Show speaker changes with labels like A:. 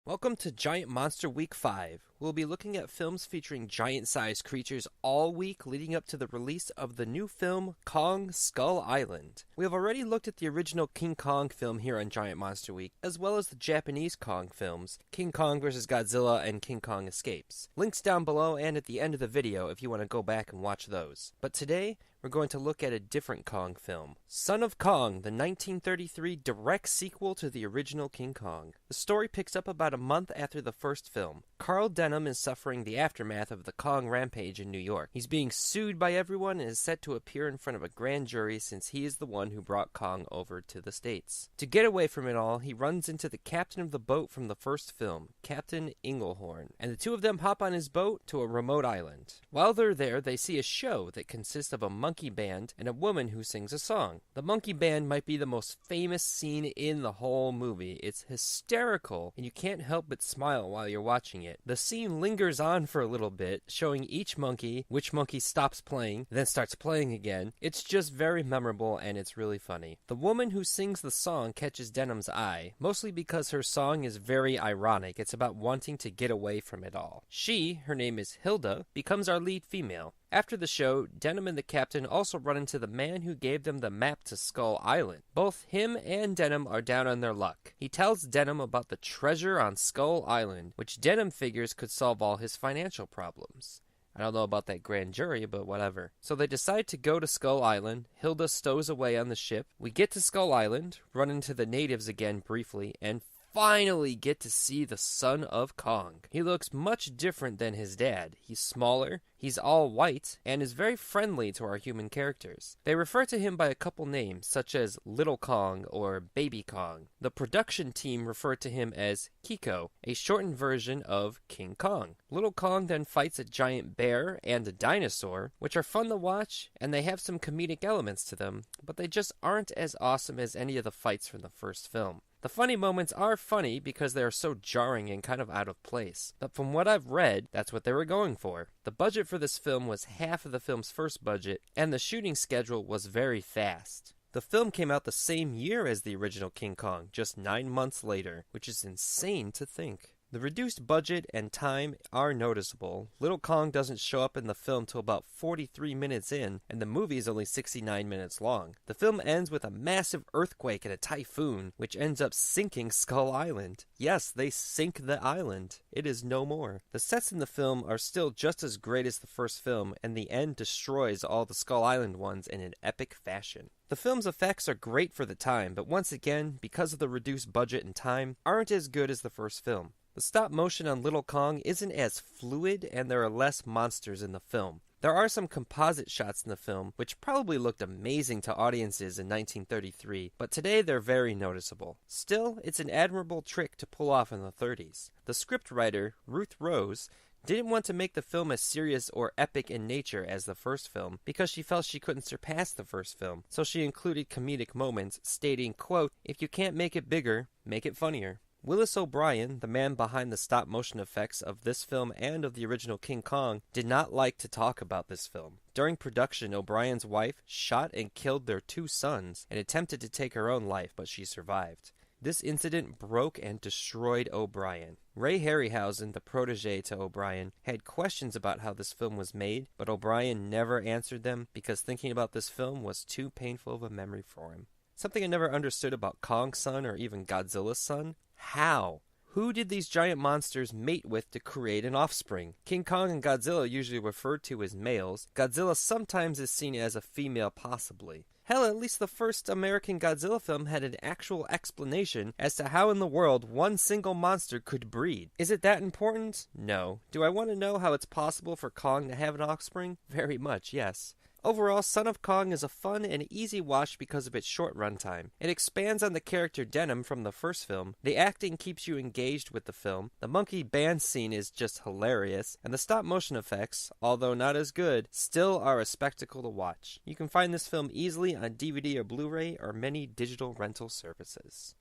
A: Welcome to Giant Monster Week 5. We'll be looking at films featuring giant-sized creatures all week leading up to the release of the new film Kong Skull Island. We have already looked at the original King Kong film here on Giant Monster Week, as well as the Japanese Kong films, King Kong vs. Godzilla and King Kong Escapes. Links down below and at the end of the video if you want to go back and watch those. But today, we're going to look at a different Kong film, Son of Kong, the 1933 direct sequel to the original King Kong. The story picks up about a month after the first film. Carl Denham is suffering the aftermath of the Kong rampage in New York. He's being sued by everyone and is set to appear in front of a grand jury since he is the one who brought Kong over to the States. To get away from it all, he runs into the captain of the boat from the first film, Captain Inglehorn, and the two of them hop on his boat to a remote island. While they're there, they see a show that consists of a monkey band and a woman who sings a song. The monkey band might be the most famous scene in the whole movie. It's hysterical, and you can't help but smile while you're watching it. The scene lingers on for a little bit, showing each monkey, which monkey stops playing, then starts playing again. It's just very memorable, and it's really funny. The woman who sings the song catches Denham's eye, mostly because her song is very ironic. It's about wanting to get away from it all. She, her name is Hilda, becomes our lead female. After the show, Denham and the captain also run into the man who gave them the map to Skull Island. Both him and Denham are down on their luck. He tells Denham about the treasure on Skull Island, which Denham figures could solve all his financial problems. I don't know about that grand jury, but whatever. So they decide to go to Skull Island. Hilda stows away on the ship. We get to Skull Island, run into the natives again briefly, and finally get to see the son of Kong. He looks much different than his dad. He's smaller, he's all white, and is very friendly to our human characters. They refer to him by a couple names, such as Little Kong or Baby Kong. The production team referred to him as Kiko, a shortened version of King Kong. Little Kong then fights a giant bear and a dinosaur, which are fun to watch, and they have some comedic elements to them, but they just aren't as awesome as any of the fights from the first film. The funny moments are funny because they are so jarring and kind of out of place. But from what I've read, that's what they were going for. The budget for this film was half of the film's first budget, and the shooting schedule was very fast. The film came out the same year as the original King Kong, just 9 months later, which is insane to think. The reduced budget and time are noticeable. Little Kong doesn't show up in the film till about 43 minutes in, and the movie is only 69 minutes long. The film ends with a massive earthquake and a typhoon, which ends up sinking Skull Island. Yes, they sink the island. It is no more. The sets in the film are still just as great as the first film, and the end destroys all the Skull Island ones in an epic fashion. The film's effects are great for the time, but once again, because of the reduced budget and time, aren't as good as the first film. The stop motion on Little Kong isn't as fluid, and there are less monsters in the film. There are some composite shots in the film, which probably looked amazing to audiences in 1933, but today they're very noticeable. Still, it's an admirable trick to pull off in the 30s. The scriptwriter, Ruth Rose, didn't want to make the film as serious or epic in nature as the first film because she felt she couldn't surpass the first film, so she included comedic moments, stating, quote, "If you can't make it bigger, make it funnier." Willis O'Brien, the man behind the stop-motion effects of this film and of the original King Kong, did not like to talk about this film. During production, O'Brien's wife shot and killed their 2 sons and attempted to take her own life, but she survived. This incident broke and destroyed O'Brien. Ray Harryhausen, the protege to O'Brien, had questions about how this film was made, but O'Brien never answered them because thinking about this film was too painful of a memory for him. Something I never understood about Kong's son or even Godzilla's son: how? Who did these giant monsters mate with to create an offspring? King Kong and Godzilla are usually referred to as males. Godzilla sometimes is seen as a female possibly. Hell, at least the first American Godzilla film had an actual explanation as to how in the world one single monster could breed. Is it that important? No. Do I want to know how it's possible for Kong to have an offspring? Very much, yes. Overall, Son of Kong is a fun and easy watch because of its short runtime. It expands on the character Denham from the first film, the acting keeps you engaged with the film, the monkey band scene is just hilarious, and the stop-motion effects, although not as good, still are a spectacle to watch. You can find this film easily on DVD or Blu-ray or many digital rental services.